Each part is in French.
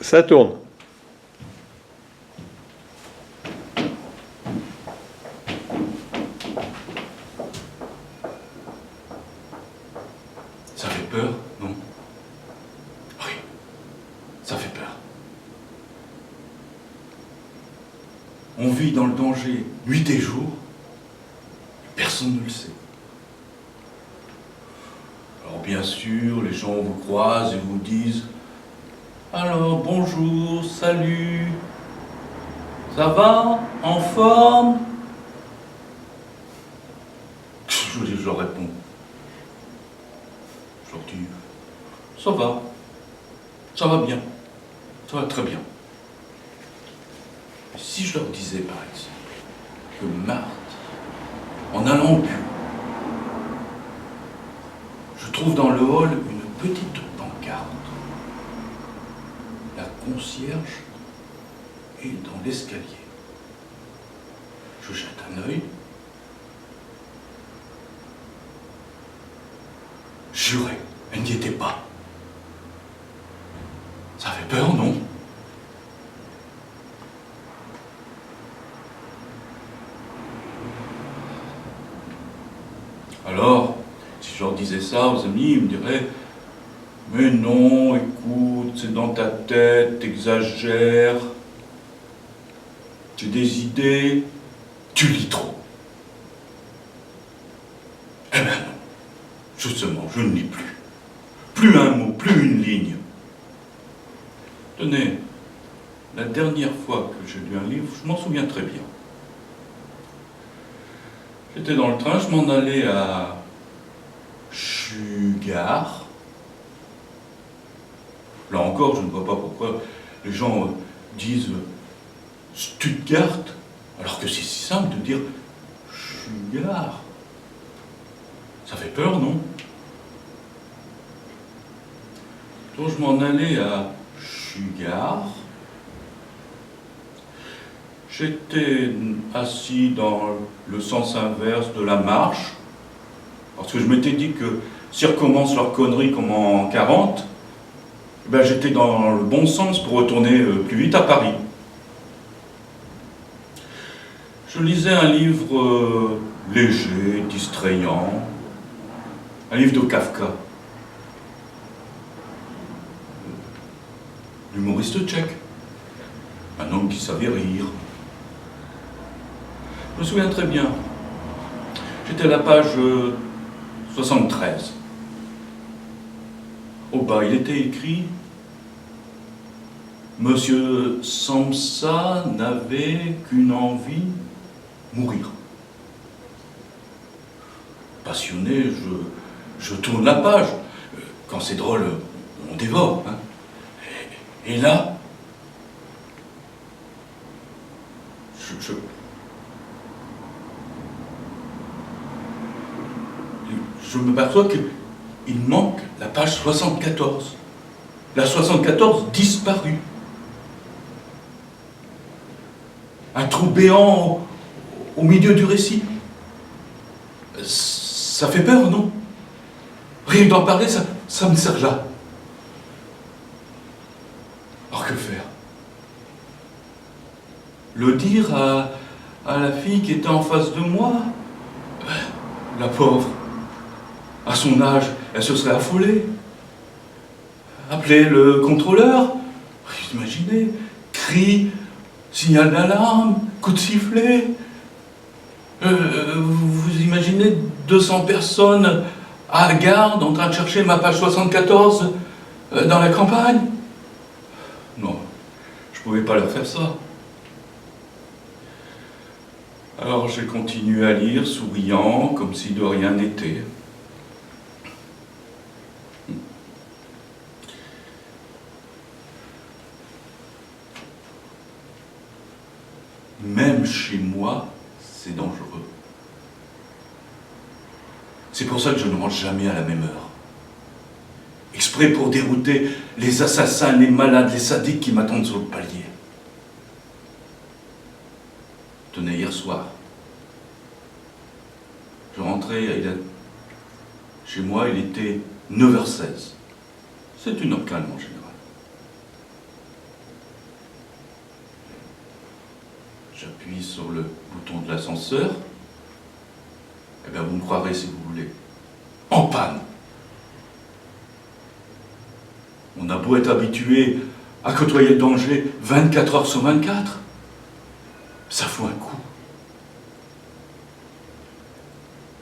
Ça tourne. Ça fait peur, non? Oui, ça fait peur. On vit dans le danger nuit et jour. Personne ne le sait. Alors bien sûr, les gens vous croisent et vous disent « Alors, bonjour, salut, ça va? En forme ?» Je leur réponds. Je leur dis « ça va bien, ça va très bien. » Si je leur disais par exemple que mardi, en allant au bureau, je trouve dans le hall une petite pancarte. La concierge est dans l'escalier. Je jette un œil. Juré, elle n'y était pas. Ça fait peur, non? Alors, si je leur disais ça aux amis, ils me diraient « Mais non, écoute, c'est dans ta tête, t'exagères, tu as des idées, tu lis trop. » Eh ben non, justement, je ne lis plus. Plus un mot, plus une ligne. Tenez, la dernière fois que j'ai lu un livre, je m'en souviens très bien. J'étais dans le train, je m'en allais à Stuttgart. Là encore, je ne vois pas pourquoi les gens disent Stuttgart, alors que c'est si simple de dire Stuttgart. Ça fait peur, non? Donc je m'en allais à Stuttgart. J'étais assis dans le sens inverse de la marche, parce que je m'étais dit que s'ils recommencent leur connerie comme en 40, ben j'étais dans le bon sens pour retourner plus vite à Paris. Je lisais un livre léger, distrayant, un livre de Kafka, l'humoriste tchèque, un homme qui savait rire. Je me souviens très bien. J'étais à la page 73. Au bas, il était écrit « Monsieur Samsa n'avait qu'une envie, mourir. » Passionné, je tourne la page. Quand c'est drôle, on dévore. Hein. Et là, je me perçois qu'il manque la page 74. La 74 disparue. Un trou béant au milieu du récit. Ça fait peur, non? Rien que d'en parler, ça me serre là. Alors que faire? Le dire à la fille qui était en face de moi? La pauvre. À son âge, elle se serait affolée. Appeler le contrôleur? Vous imaginez? Cri, signal d'alarme, coup de sifflet. Vous imaginez 200 personnes à la garde en train de chercher ma page 74 dans la campagne? Non, je ne pouvais pas leur faire ça. Alors j'ai continué à lire, souriant, comme si de rien n'était. Même chez moi, c'est dangereux. C'est pour ça que je ne rentre jamais à la même heure. Exprès pour dérouter les assassins, les malades, les sadiques qui m'attendent sur le palier. Tenez, hier soir, je rentrais, chez moi, il était 9h16. C'est une heure calme en général. J'appuie sur le bouton de l'ascenseur. Eh bien, vous me croirez si vous voulez. En panne. On a beau être habitué à côtoyer le danger 24 heures sur 24. Ça fout un coup.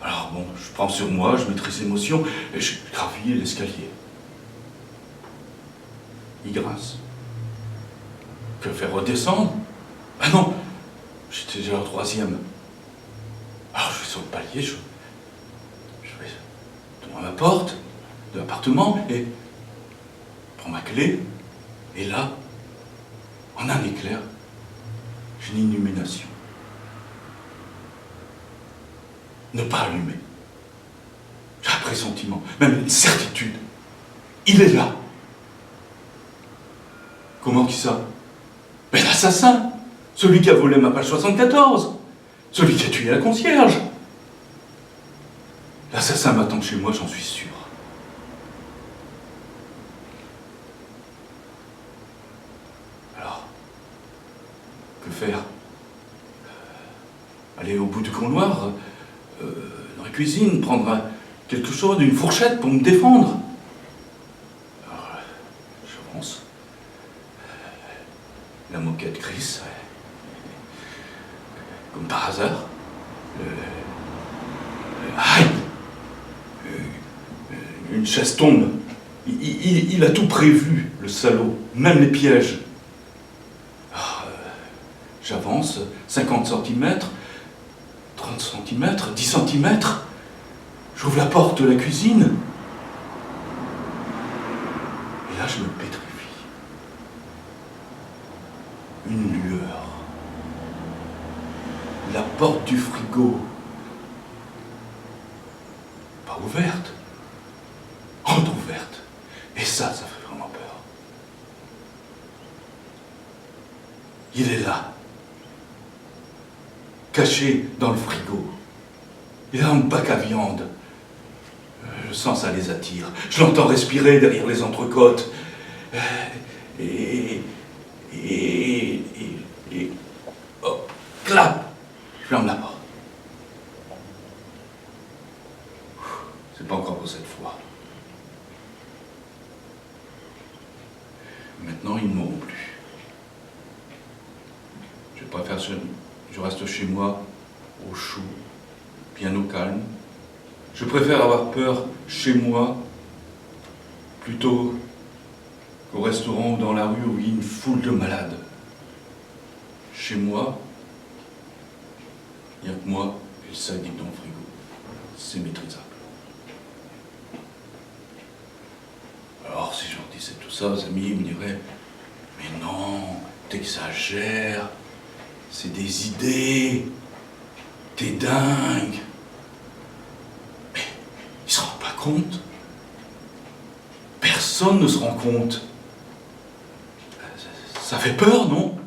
Alors bon, je prends sur moi, je maîtrise l'émotion et je gravis l'escalier. Il grince. Que faire, redescendre? Ah non, j'étais déjà au 3e. Alors je vais sur le palier, je vais devant ma porte de l'appartement et je prends ma clé. Et là, en un éclair, j'ai une illumination. Ne pas allumer. J'ai un pressentiment, même une certitude. Il est là. Comment qui ça? Mais l'assassin, celui qui a volé ma page 74, celui qui a tué la concierge. L'assassin m'attend chez moi, j'en suis sûr. Alors, que faire? Aller au bout du couloir, dans la cuisine, prendre quelque chose, une fourchette pour me défendre. Alors, j'avance. La moquette crisse, comme par hasard. Aïe! Une chaise tombe. Il a tout prévu, le salaud, même les pièges. J'avance, 50 cm, 30 cm, 10 cm. J'ouvre la porte de la cuisine. Et là, je me pétrifie. Une lueur. La porte du frigo. Pas ouverte. Entrouverte. Et ça fait vraiment peur. Il est là. Caché dans le frigo. Il est dans le bac à viande. Je sens ça les attire. Je l'entends respirer derrière les entrecôtes. Et oh, clap! Je ferme la porte. C'est pas encore pour cette fois. Maintenant, ils ne m'auront plus. Je préfère je reste chez moi, au chaud, bien au calme. Je préfère avoir peur chez moi, plutôt qu'au restaurant ou dans la rue où il y a une foule de malades. Chez moi, il n'y a que moi et le sadique dans le frigo. C'est maîtrisable. Alors, si je leur disais tout ça aux amis, ils me diraient « Mais non, t'exagères, c'est des idées, t'es dingue. » Mais ils ne se rendent pas compte. Personne ne se rend compte. Ça fait peur, non?